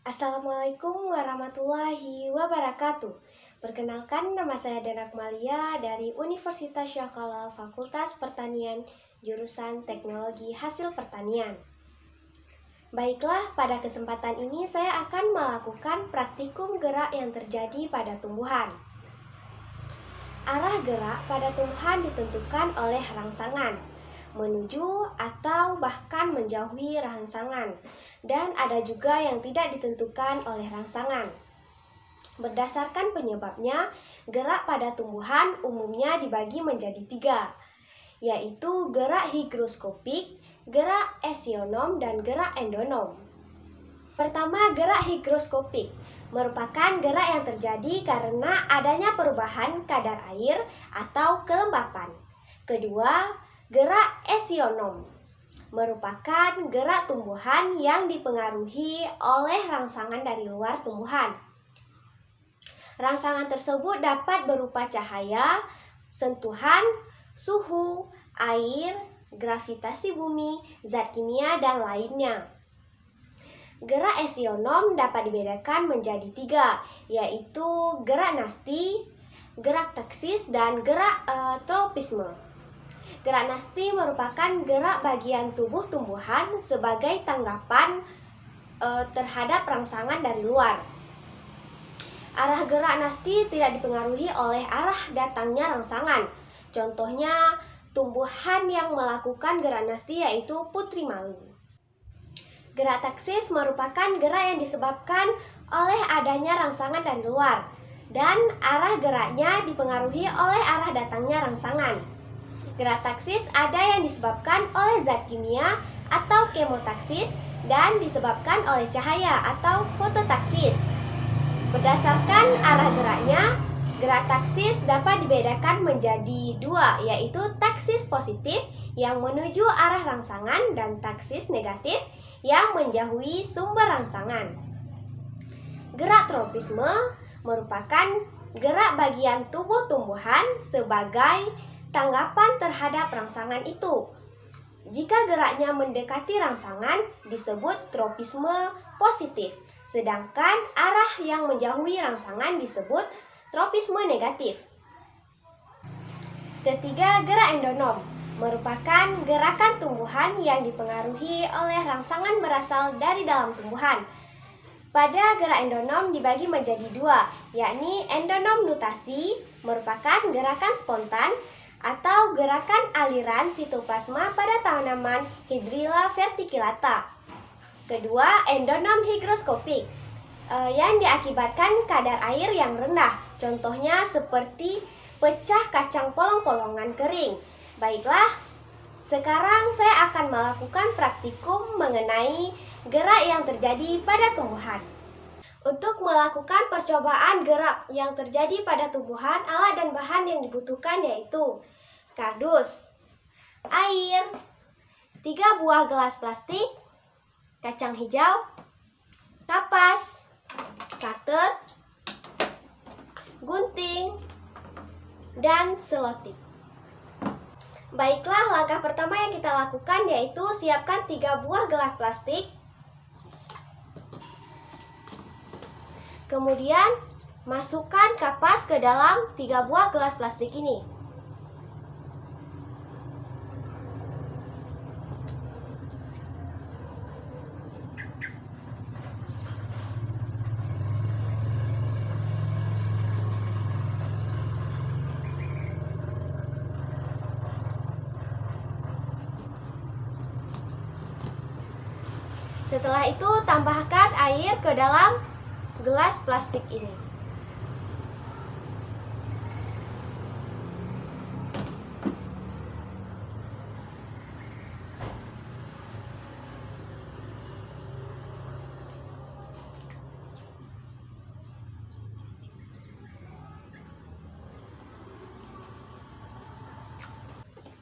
Assalamualaikum warahmatullahi wabarakatuh. Perkenalkan, nama saya Dena Akmalia dari Universitas Syahkalal Fakultas Pertanian, jurusan Teknologi Hasil Pertanian. Baiklah, pada kesempatan ini saya akan melakukan praktikum gerak yang terjadi pada tumbuhan. Arah gerak pada tumbuhan ditentukan oleh rangsangan, menuju atau bahkan menjauhi rangsangan, dan ada juga yang tidak ditentukan oleh rangsangan. Berdasarkan penyebabnya, gerak pada tumbuhan umumnya dibagi menjadi 3, yaitu gerak higroskopik, gerak esionom, dan gerak endonom. Pertama, gerak higroskopik merupakan gerak yang terjadi karena adanya perubahan kadar air atau kelembapan. Kedua, gerak esionom merupakan gerak tumbuhan yang dipengaruhi oleh rangsangan dari luar tumbuhan. Rangsangan tersebut dapat berupa cahaya, sentuhan, suhu, air, gravitasi bumi, zat kimia, dan lainnya. Gerak esionom dapat dibedakan menjadi 3, yaitu gerak nasti, gerak taksis, dan gerak tropisme. Gerak nasti merupakan gerak bagian tubuh tumbuhan sebagai tanggapan terhadap rangsangan dari luar. Arah gerak nasti tidak dipengaruhi oleh arah datangnya rangsangan. Contohnya, tumbuhan yang melakukan gerak nasti yaitu putri malu. Gerak taksis merupakan gerak yang disebabkan oleh adanya rangsangan dari luar, dan arah geraknya dipengaruhi oleh arah datangnya rangsangan. Gerak taksis ada yang disebabkan oleh zat kimia atau kemotaksis dan disebabkan oleh cahaya atau fototaksis. Berdasarkan arah geraknya, gerak taksis dapat dibedakan menjadi 2, yaitu taksis positif yang menuju arah rangsangan dan taksis negatif yang menjauhi sumber rangsangan. Gerak tropisme merupakan gerak bagian tubuh tumbuhan sebagai tanggapan terhadap rangsangan itu. Jika geraknya mendekati rangsangan disebut tropisme positif, sedangkan arah yang menjauhi rangsangan disebut tropisme negatif. Ketiga, gerak endonom merupakan gerakan tumbuhan yang dipengaruhi oleh rangsangan berasal dari dalam tumbuhan. Pada gerak endonom dibagi menjadi 2, yakni endonom nutasi merupakan gerakan spontan atau gerakan aliran sitoplasma pada tanaman Hydrilla verticillata. Kedua, endonom higroskopik yang diakibatkan kadar air yang rendah, contohnya seperti pecah kacang polong-polongan kering. Baiklah, sekarang saya akan melakukan praktikum mengenai gerak yang terjadi pada tumbuhan. Untuk melakukan percobaan gerak yang terjadi pada tumbuhan, alat dan bahan yang dibutuhkan yaitu kardus, air, 3 buah gelas plastik, kacang hijau, kapas, cutter, gunting, dan selotip. Baiklah, langkah pertama yang kita lakukan yaitu siapkan 3 buah gelas plastik. Kemudian, masukkan kapas ke dalam 3 buah gelas plastik ini. Setelah itu, tambahkan air ke dalam gelas plastik ini.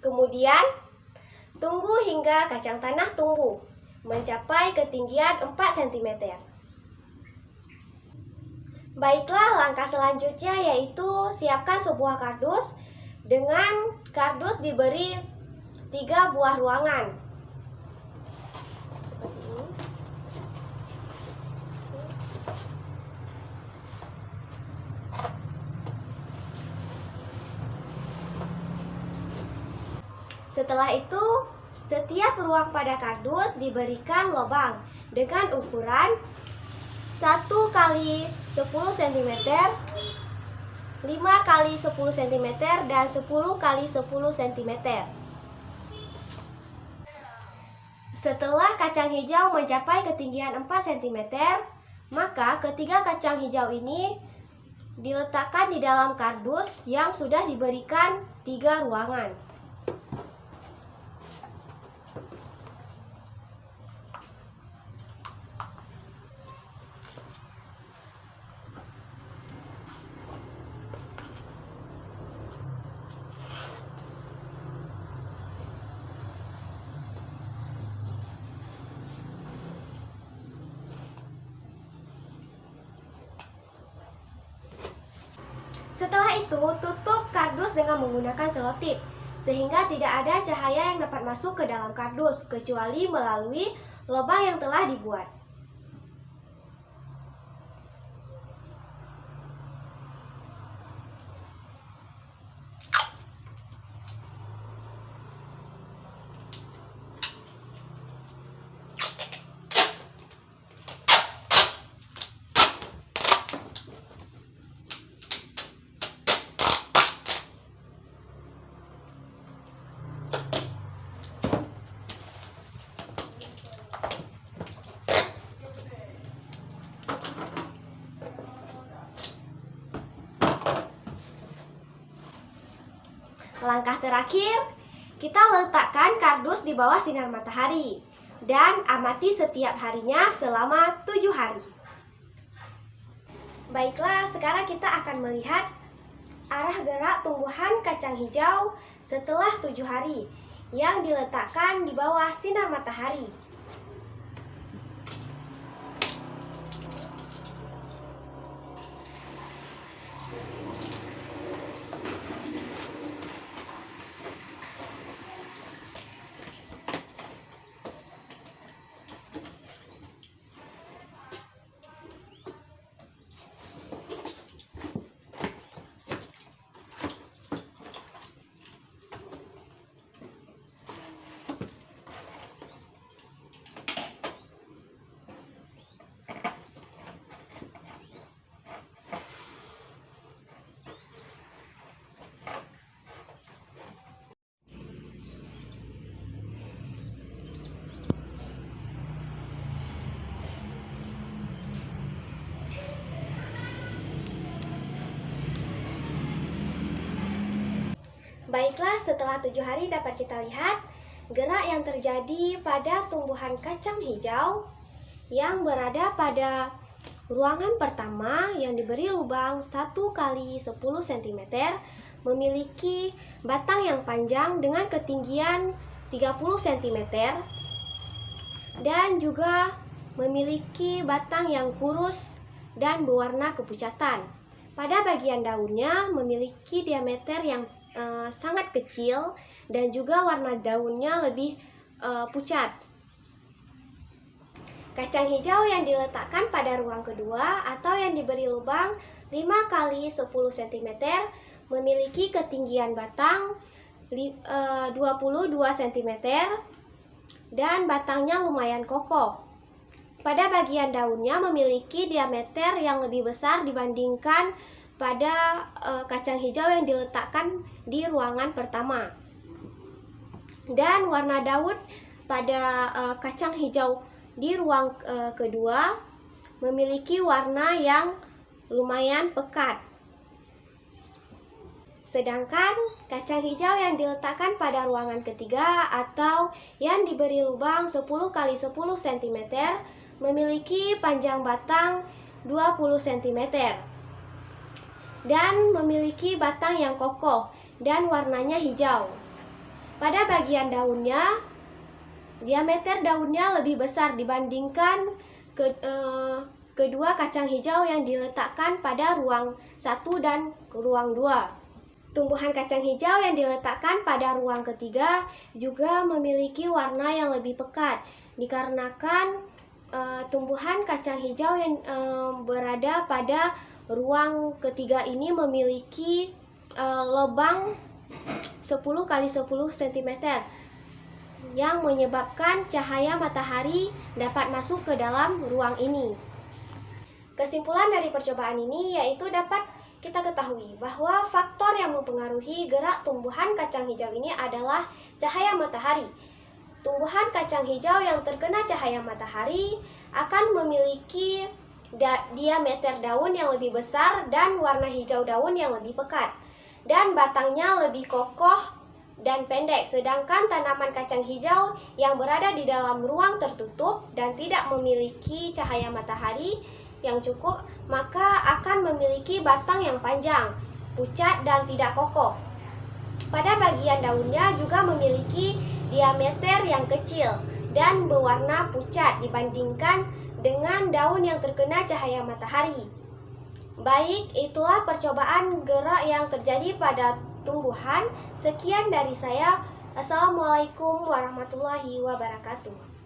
Kemudian, tunggu hingga kacang tanah tumbuh mencapai ketinggian 4 cm. Baiklah, langkah selanjutnya yaitu siapkan sebuah kardus. Dengan kardus diberi 3 buah ruangan. Seperti ini. Setelah itu, setiap ruang pada kardus diberikan lubang dengan ukuran 1 kali 10 cm, 5 kali 10 cm, dan 10 kali 10 cm. Setelah kacang hijau mencapai ketinggian 4 cm, maka ketiga kacang hijau ini diletakkan di dalam kardus yang sudah diberikan 3 ruangan. Setelah itu, tutup kardus dengan menggunakan selotip, sehingga tidak ada cahaya yang dapat masuk ke dalam kardus, kecuali melalui lubang yang telah dibuat. Langkah terakhir, kita letakkan kardus di bawah sinar matahari dan amati setiap harinya selama 7 hari. Baiklah, sekarang kita akan melihat arah gerak tumbuhan kacang hijau setelah 7 hari yang diletakkan di bawah sinar matahari. Baiklah, setelah 7 hari dapat kita lihat gerak yang terjadi pada tumbuhan kacang hijau yang berada pada ruangan pertama yang diberi lubang 1 kali 10 cm, memiliki batang yang panjang dengan ketinggian 30 cm dan juga memiliki batang yang kurus dan berwarna kepucatan. Pada bagian daunnya memiliki diameter yang sangat kecil dan juga warna daunnya lebih pucat. Kacang hijau yang diletakkan pada ruang kedua atau yang diberi lubang 5 kali 10 cm memiliki ketinggian batang 22 cm dan batangnya lumayan kokoh. Pada bagian daunnya memiliki diameter yang lebih besar dibandingkan pada kacang hijau yang diletakkan di ruangan pertama. Dan warna daun pada kacang hijau di ruang kedua memiliki warna yang lumayan pekat. Sedangkan kacang hijau yang diletakkan pada ruangan ketiga atau yang diberi lubang 10 kali 10 cm memiliki panjang batang 20 cm dan memiliki batang yang kokoh dan warnanya hijau. Pada bagian daunnya, diameter daunnya lebih besar dibandingkan kedua kacang hijau yang diletakkan pada ruang 1 dan ruang 2. Tumbuhan kacang hijau yang diletakkan pada ruang ketiga juga memiliki warna yang lebih pekat, dikarenakan tumbuhan kacang hijau yang berada pada ruang ketiga ini memiliki lubang 10 kali 10 cm yang menyebabkan cahaya matahari dapat masuk ke dalam ruang ini. Kesimpulan dari percobaan ini yaitu dapat kita ketahui bahwa faktor yang mempengaruhi gerak tumbuhan kacang hijau ini adalah cahaya matahari. Tumbuhan kacang hijau yang terkena cahaya matahari akan memiliki diameter daun yang lebih besar dan warna hijau daun yang lebih pekat, dan batangnya lebih kokoh dan pendek, sedangkan tanaman kacang hijau yang berada di dalam ruang tertutup dan tidak memiliki cahaya matahari yang cukup, maka akan memiliki batang yang panjang, pucat, dan tidak kokoh. Pada bagian daunnya juga memiliki diameter yang kecil dan berwarna pucat dibandingkan dengan daun yang terkena cahaya matahari. Baik, itulah percobaan gerak yang terjadi pada tumbuhan. Sekian dari saya. Assalamualaikum warahmatullahi wabarakatuh.